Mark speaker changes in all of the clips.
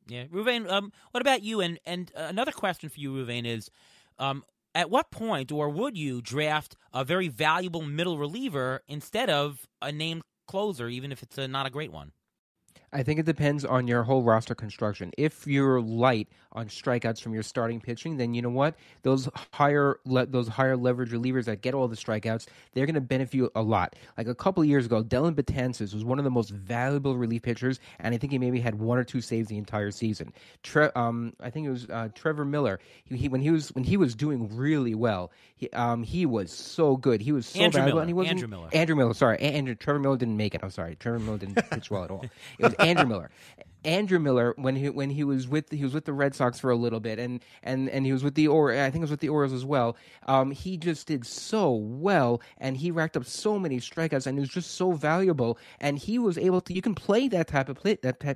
Speaker 1: Yeah, Ruvain, what about you? And another question for you, Ruvain, is at what point or would you draft a very valuable middle reliever instead of a named closer, even if it's not a great one?
Speaker 2: I think it depends on your whole roster construction. If you're light on strikeouts from your starting pitching, then you know what? Those higher leverage relievers that get all the strikeouts, they're going to benefit you a lot. Like a couple of years ago, Dylan Betances was one of the most valuable relief pitchers, and I think he maybe had 1 or 2 saves the entire season. I think it was Trevor Miller. When he was doing really well, he was so good. He was so valuable, and he wasn't Andrew Miller. Sorry, Trevor Miller didn't make it. I'm sorry, Trevor Miller didn't pitch well at all. It was Andrew Miller. Andrew Miller, when he was with the Red Sox for a little bit, and he was with the I think it was with the Orioles as well. He just did so well, and he racked up so many strikeouts, and he was just so valuable. And he was able to. You can play that type of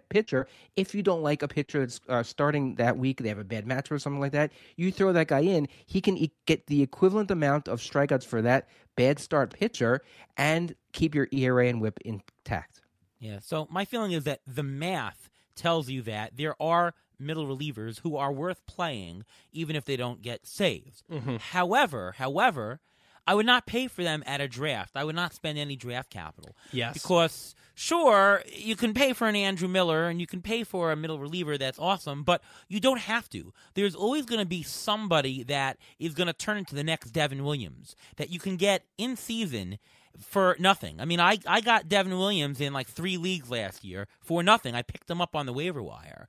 Speaker 2: pitcher if you don't like a pitcher that's starting that week. They have a bad matchup or something like that. You throw that guy in, he can get the equivalent amount of strikeouts for that bad start pitcher, and keep your ERA and WHIP intact.
Speaker 1: Yeah, so my feeling is that the math tells you that there are middle relievers who are worth playing even if they don't get saves. Mm-hmm. However, I would not pay for them at a draft. I would not spend any draft capital.
Speaker 3: Yes.
Speaker 1: Because, sure, you can pay for an Andrew Miller and you can pay for a middle reliever that's awesome, but you don't have to. There's always going to be somebody that is going to turn into the next Devin Williams that you can get in season for nothing. I mean, I got Devin Williams in like 3 leagues last year for nothing. I picked him up on the waiver wire.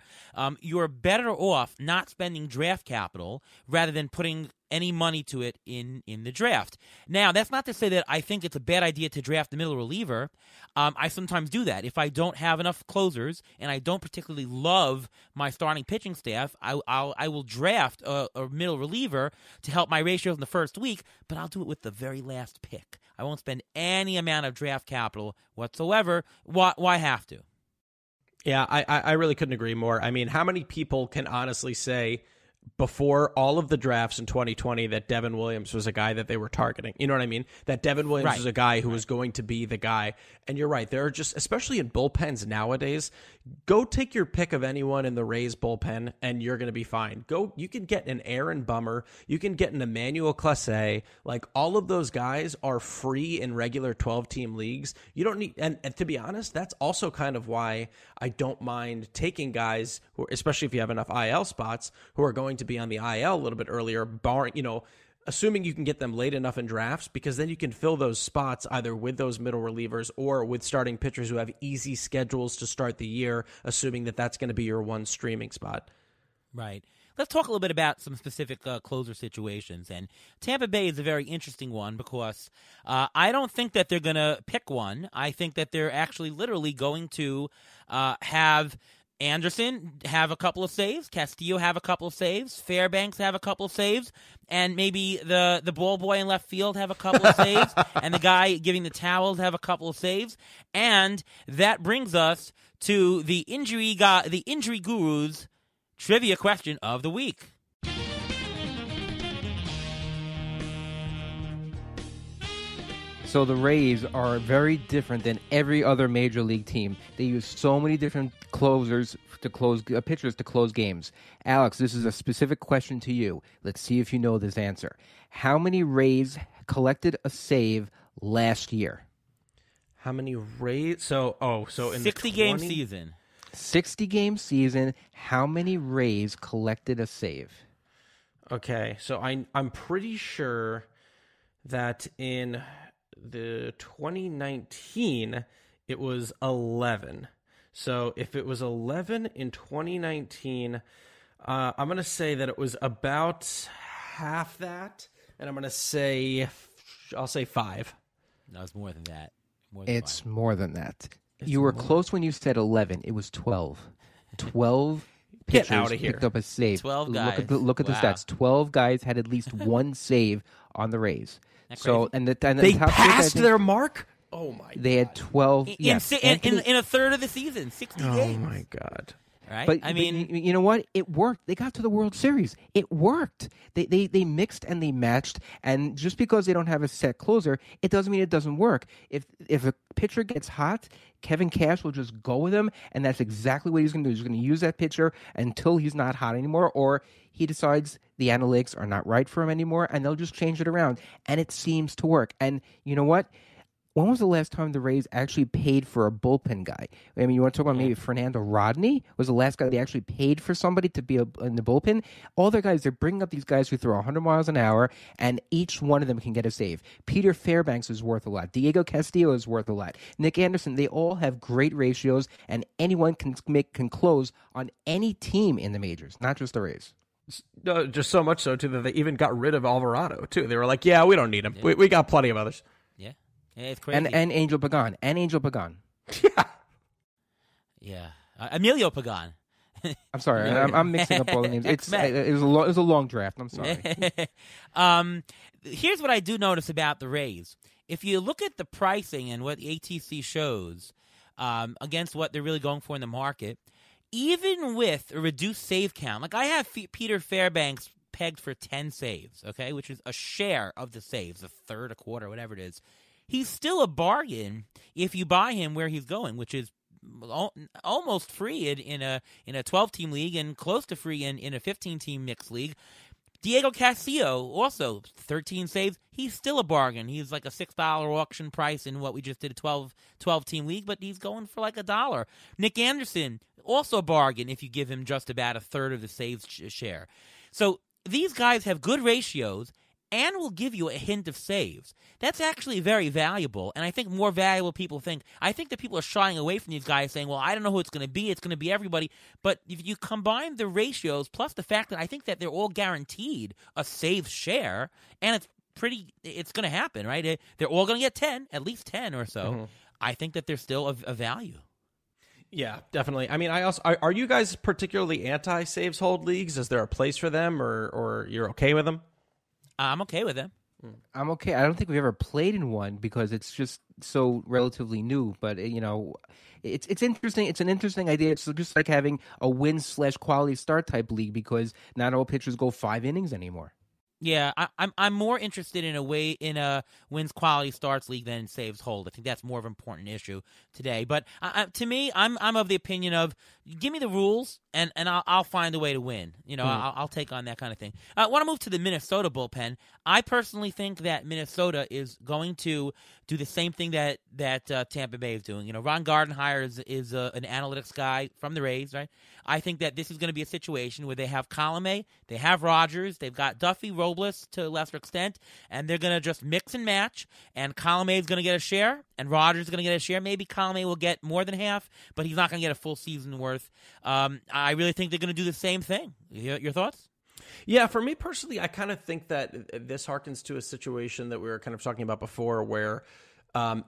Speaker 1: You're better off not spending draft capital rather than putting any money to it in the draft. Now, that's not to say that I think it's a bad idea to draft the middle reliever. I sometimes do that. If I don't have enough closers and I don't particularly love my starting pitching staff, I will draft a middle reliever to help my ratios in the first week, but I'll do it with the very last pick. I won't spend any amount of draft capital whatsoever. Why have to?
Speaker 3: Yeah, I really couldn't agree more. I mean, how many people can honestly say before all of the drafts in 2020 that Devin Williams was a guy that they were targeting? You know what I mean? That Devin Williams was a guy who was going to be the guy. And you're right. There are just, especially in bullpens nowadays, go take your pick of anyone in the Rays bullpen and you're going to be fine. You can get an Aaron Bummer. You can get an Emmanuel Clase. Like, all of those guys are free in regular 12-team leagues. You don't need, and to be honest, that's also kind of why I don't mind taking guys who, especially if you have enough IL spots, who are going to be on the IL a little bit earlier, assuming you can get them late enough in drafts, because then you can fill those spots either with those middle relievers or with starting pitchers who have easy schedules to start the year, assuming that that's going to be your one streaming spot.
Speaker 1: Right. Let's talk a little bit about some specific closer situations. And Tampa Bay is a very interesting one because I don't think that they're going to pick one. I think that they're actually literally going to have Anderson have a couple of saves, Castillo have a couple of saves, Fairbanks have a couple of saves, and maybe the ball boy in left field have a couple of saves, and the guy giving the towels have a couple of saves. And that brings us to the injury gurus trivia question of the week.
Speaker 2: So the Rays are very different than every other major league team. They use so many different pitchers to close games. Alex, this is a specific question to you. Let's see if you know this answer. How many Rays collected a save last year?
Speaker 3: How many Rays? So in
Speaker 1: 60-game season.
Speaker 2: 60-game season. How many Rays collected a save?
Speaker 3: Okay, so I'm pretty sure that in the 2019 it was 11. So if it was 11 in 2019, I'm going to say that it was about half that, and I'll say 5.
Speaker 1: No, it's more than that.
Speaker 2: It's more than that. You were close when you said 11. It was 12. 12 pitchers picked up a save.
Speaker 1: 12 guys.
Speaker 2: Look at the stats. 12 guys had at least one save on the Rays. So
Speaker 1: and
Speaker 3: they passed their mark. Oh my!
Speaker 2: They had 12.
Speaker 1: In a third of the season, 60 games.
Speaker 3: Oh my God!
Speaker 1: right?
Speaker 2: But
Speaker 1: I mean,
Speaker 2: you know what? It worked. They got to the World Series. It worked. They mixed and they matched. And just because they don't have a set closer, it doesn't mean it doesn't work. If a pitcher gets hot, Kevin Cash will just go with him, and that's exactly what he's going to do. He's going to use that pitcher until he's not hot anymore, or he decides the analytics are not right for him anymore, and they'll just change it around. And it seems to work. And you know what? When was the last time the Rays actually paid for a bullpen guy? I mean, you want to talk about maybe Fernando Rodney was the last guy they actually paid for somebody to be in the bullpen? All their guys, they're bringing up these guys who throw 100 miles an hour, and each one of them can get a save. Peter Fairbanks is worth a lot. Diego Castillo is worth a lot. Nick Anderson, they all have great ratios, and anyone can close on any team in the majors, not just the Rays.
Speaker 3: Just so much so, too, that they even got rid of Alvarado, too. They were like, yeah, we don't need him. We got plenty of others.
Speaker 1: Yeah. It's crazy.
Speaker 2: And Angel Pagan.
Speaker 3: Yeah.
Speaker 1: Yeah. Emilio Pagan.
Speaker 2: I'm sorry. I'm mixing up all the names. It was a long draft. I'm sorry.
Speaker 1: Here's what I do notice about the Rays. If you look at the pricing and what the ATC shows against what they're really going for in the market, even with a reduced save count, like I have Peter Fairbanks pegged for 10 saves, okay, which is a share of the saves, a third, a quarter, whatever it is. He's still a bargain if you buy him where he's going, which is almost free in a 12-team league and close to free in a 15-team mixed league. Diego Castillo, also 13 saves. He's still a bargain. He's like a $6 auction price in what we just did, a 12-team league, but he's going for like $1. Nick Anderson, also a bargain if you give him just about a third of the saves share. So these guys have good ratios and will give you a hint of saves. That's actually very valuable, and I think more valuable people think. I think that people are shying away from these guys saying, well, I don't know who it's going to be. It's going to be everybody. But if you combine the ratios plus the fact that I think that they're all guaranteed a save share, and it's going to happen, right? They're all going to get 10, at least 10 or so. Mm-hmm. I think that they're still a value.
Speaker 3: Yeah, definitely. I mean, are you guys particularly anti-saves hold leagues? Is there a place for them, or you're okay with them?
Speaker 1: I'm okay with them.
Speaker 2: I'm okay. I don't think we've ever played in one because it's just so relatively new. But it's interesting. It's an interesting idea. It's just like having a win/quality start type league because not all pitchers go 5 innings anymore.
Speaker 1: Yeah, I'm more interested in a wins quality starts league than saves hold. I think that's more of an important issue today. But to me, I'm of the opinion of give me the rules and I'll find a way to win. I'll take on that kind of thing. I want to move to the Minnesota bullpen. I personally think that Minnesota is going to do the same thing that Tampa Bay is doing. Ron Gardenhire is an analytics guy from the Rays, right? I think that this is going to be a situation where they have Coleman, they have Rogers, they've got Duffy, Robles to a lesser extent, and they're going to just mix and match, and Coleman is going to get a share, and Rogers is going to get a share. Maybe Coleman will get more than half, but he's not going to get a full season worth. I really think they're going to do the same thing. Your thoughts?
Speaker 3: Yeah, for me personally, I kind of think that this harkens to a situation that we were kind of talking about before where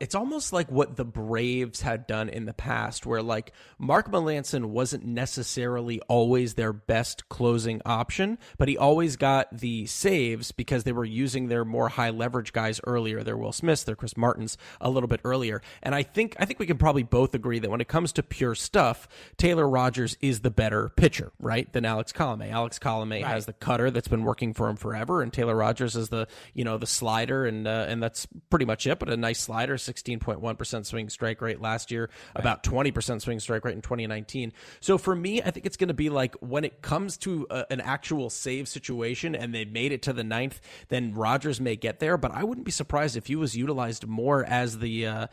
Speaker 3: it's almost like what the Braves had done in the past, where like Mark Melancon wasn't necessarily always their best closing option, but he always got the saves because they were using their more high leverage guys earlier. Their Will Smiths, their Chris Martins a little bit earlier. And I think we can probably both agree that when it comes to pure stuff, Taylor Rogers is the better pitcher, right, than Alex Coleman. Alex Coleman has the cutter that's been working for him forever, and Taylor Rogers is the slider, and that's pretty much it. But a nice slider, 16.1% swing strike rate last year, about 20% swing strike rate in 2019. So for me, I think it's going to be like when it comes to an actual save situation and they made it to the 9th, then Rogers may get there, but I wouldn't be surprised if he was utilized more as the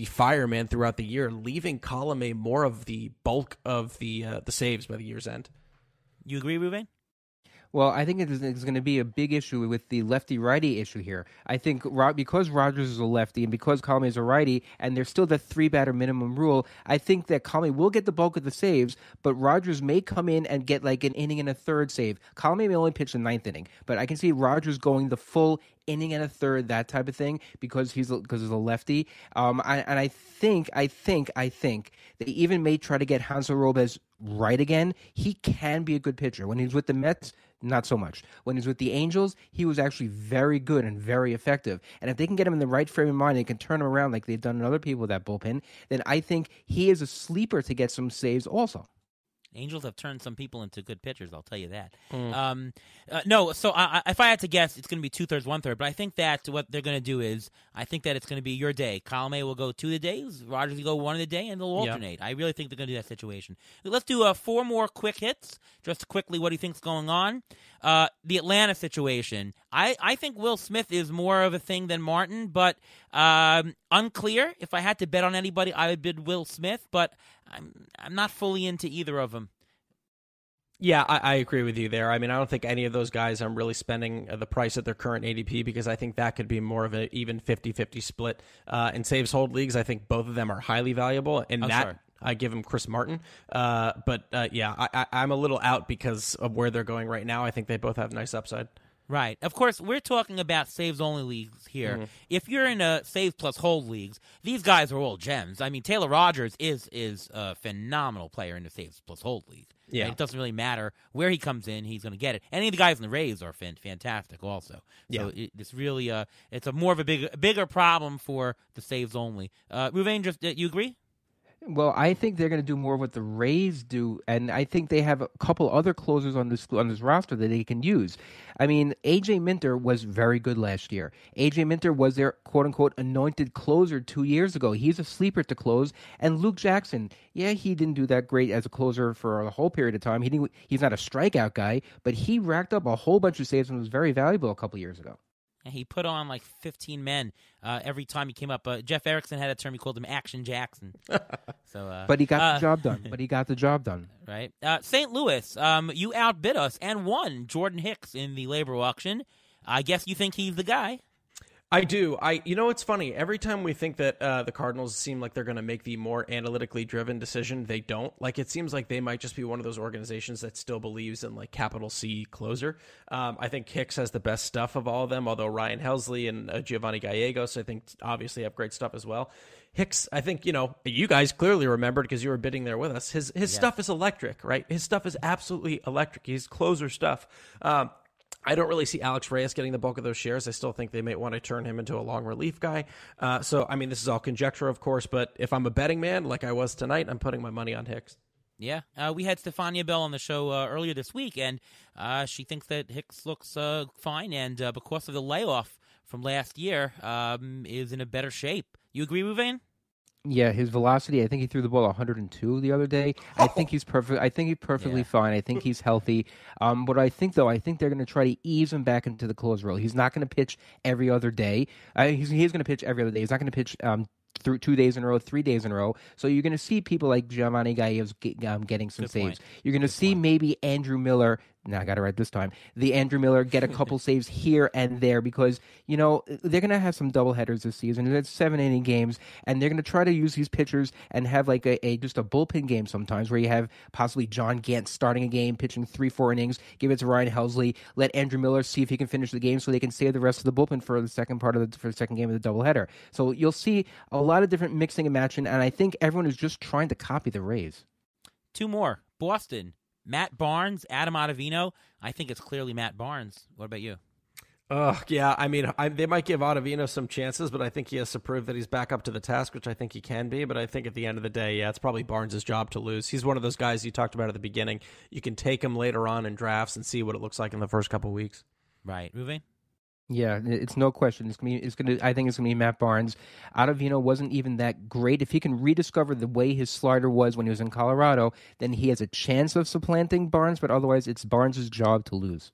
Speaker 3: fireman throughout the year, leaving Coleman more of the bulk of the saves by the year's end.
Speaker 1: You agree, Ruben?
Speaker 2: Well, I think it's going to be a big issue with the lefty-righty issue here. I think because Rogers is a lefty and because Coleman is a righty, and there's still the 3-batter minimum rule, I think that Coleman will get the bulk of the saves, but Rogers may come in and get like an inning and a third save. Coleman may only pitch the 9th inning, but I can see Rogers going the full inning and a third, that type of thing, because he's a lefty. I think they even may try to get Hansel Robles right again. He can be a good pitcher. When he's with the Mets, not so much. When he's with the Angels, he was actually very good and very effective. And if they can get him in the right frame of mind, they can turn him around like they've done in other people with that bullpen, then I think he is a sleeper to get some saves also.
Speaker 1: Angels have turned some people into good pitchers, I'll tell you that. No, so if I had to guess, it's going to be 2/3, 1/3. But I think that what they're going to do is, I think that it's going to be your day. Colome will go 2 of the days, Rogers will go 1 of the day, and they'll alternate. I really think they're going to do that situation. Let's do 4 more quick hits. Just quickly, what do you think's going on? The Atlanta situation. I think Will Smith is more of a thing than Martin, but unclear. If I had to bet on anybody, I would bid Will Smith, but I'm not fully into either of them.
Speaker 3: Yeah, I agree with you there. I mean, I don't think any of those guys I'm really spending the price at their current ADP, because I think that could be more of an even 50-50 split. In saves hold leagues, I think both of them are highly valuable. And I give him Chris Martin. Yeah, I'm a little out because of where they're going right now. I think they both have nice upside.
Speaker 1: Right. Of course, we're talking about saves-only leagues here. Mm-hmm. If you're in a saves plus hold leagues, these guys are all gems. I mean, Taylor Rogers is a phenomenal player in the saves plus hold league. Yeah. It doesn't really matter where he comes in; he's going to get it. Any of the guys in the Rays are fantastic, also. So it's really it's more of a bigger problem for the saves-only. Ruvain, you agree?
Speaker 2: Well, I think they're going to do more of what the Rays do, and I think they have a couple other closers on this roster that they can use. I mean, A.J. Minter was very good last year. A.J. Minter was their quote-unquote anointed closer 2 years ago. He's a sleeper to close. And Luke Jackson, he didn't do that great as a closer for a whole period of time. He's not a strikeout guy, but he racked up a whole bunch of saves and was very valuable a couple years ago.
Speaker 1: And he put on like 15 men every time he came up. Jeff Erickson had a term, he called him Action Jackson.
Speaker 2: But he got the job done.
Speaker 1: Right. St. Louis, you outbid us and won Jordan Hicks in the LABR auction. I guess you think he's the guy.
Speaker 3: I do. You know, it's funny. Every time we think that the Cardinals seem like they're going to make the more analytically driven decision, they don't. Like, it seems like they might just be one of those organizations that still believes in, like, capital C closer. I think Hicks has the best stuff of all of them, although Ryan Helsley and Giovanni Gallegos, I think, obviously have great stuff as well. Hicks, I think, you guys clearly remembered because you were bidding there with us. His stuff is electric, right? His stuff is absolutely electric. He's closer stuff. I don't really see Alex Reyes getting the bulk of those shares. I still think they may want to turn him into a long relief guy. So, I mean, this is all conjecture, of course, but if I'm a betting man like I was tonight, I'm putting my money on Hicks.
Speaker 1: Yeah, we had Stefania Bell on the show earlier this week, and she thinks that Hicks looks fine, and because of the layoff from last year, is in a better shape. You agree, Ruvain?
Speaker 2: Yeah, his velocity, I think he threw the ball 102 the other day. I think he's perfect. I think he's perfectly fine. I think he's healthy. But I think they're going to try to ease him back into the close role. He's not going to pitch every other day. He's going to pitch every other day. He's not going to pitch through 2 days in a row, 3 days in a row. So you're going to see people like Giovanni Gallegos getting some saves. You're going to see maybe Andrew Miller. Now I got it right this time. The Andrew Miller get a couple saves here and there because, they're going to have some doubleheaders this season. It's 7-inning games, and they're going to try to use these pitchers and have like just a bullpen game sometimes where you have possibly John Gant starting a game, pitching 3-4 innings, give it to Ryan Helsley, let Andrew Miller see if he can finish the game so they can save the rest of the bullpen for the second game of the doubleheader. So you'll see a lot of different mixing and matching, and I think everyone is just trying to copy the Rays.
Speaker 1: 2 more. Boston. Matt Barnes, Adam Ottavino. I think it's clearly Matt Barnes. What about you?
Speaker 3: Yeah, I mean, they might give Ottavino some chances, but I think he has to prove that he's back up to the task, which I think he can be. But I think at the end of the day, it's probably Barnes' job to lose. He's one of those guys you talked about at the beginning. You can take him later on in drafts and see what it looks like in the first couple weeks.
Speaker 1: Right. Ruvain?
Speaker 2: Yeah, it's no question. I think it's gonna be Matt Barnes. Ottavino wasn't even that great. If he can rediscover the way his slider was when he was in Colorado, then he has a chance of supplanting Barnes. But otherwise, it's Barnes' job to lose.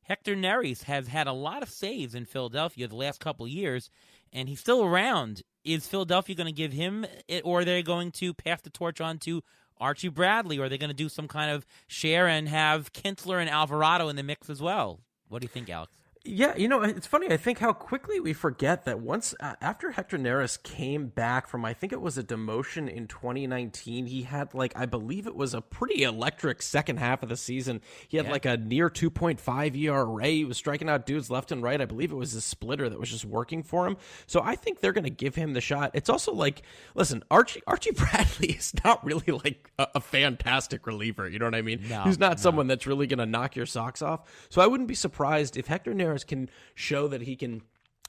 Speaker 1: Hector Neris has had a lot of saves in Philadelphia the last couple of years, and he's still around. Is Philadelphia going to give him it, or are they going to pass the torch on to Archie Bradley, or are they going to do some kind of share and have Kinsler and Alvarado in the mix as well? What do you think, Alex?
Speaker 3: Yeah, it's funny. I think how quickly we forget that once after Hector Neris came back from, I think it was a demotion in 2019, he had I believe it was a pretty electric second half of the season. He had a near 2.5 ERA. He was striking out dudes left and right. I believe it was a splitter that was just working for him. So I think they're going to give him the shot. It's also listen, Archie Bradley is not really a fantastic reliever. You know what I mean?
Speaker 1: No,
Speaker 3: He's not someone that's really going to knock your socks off. So I wouldn't be surprised if Hector Neris can show that he can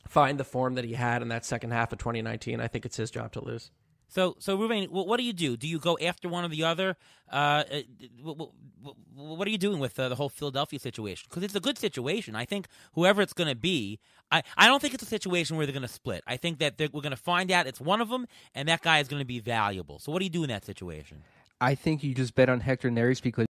Speaker 3: find the form that he had in that second half of 2019. I think it's his job to lose.
Speaker 1: So Ruvain, what do you do? Do you go after one or the other? What are you doing with the whole Philadelphia situation? Because it's a good situation. I think whoever it's going to be, I don't think it's a situation where they're going to split. I think that we're going to find out it's one of them, and that guy is going to be valuable. So what do you do in that situation?
Speaker 2: I think you just bet on Hector Neris because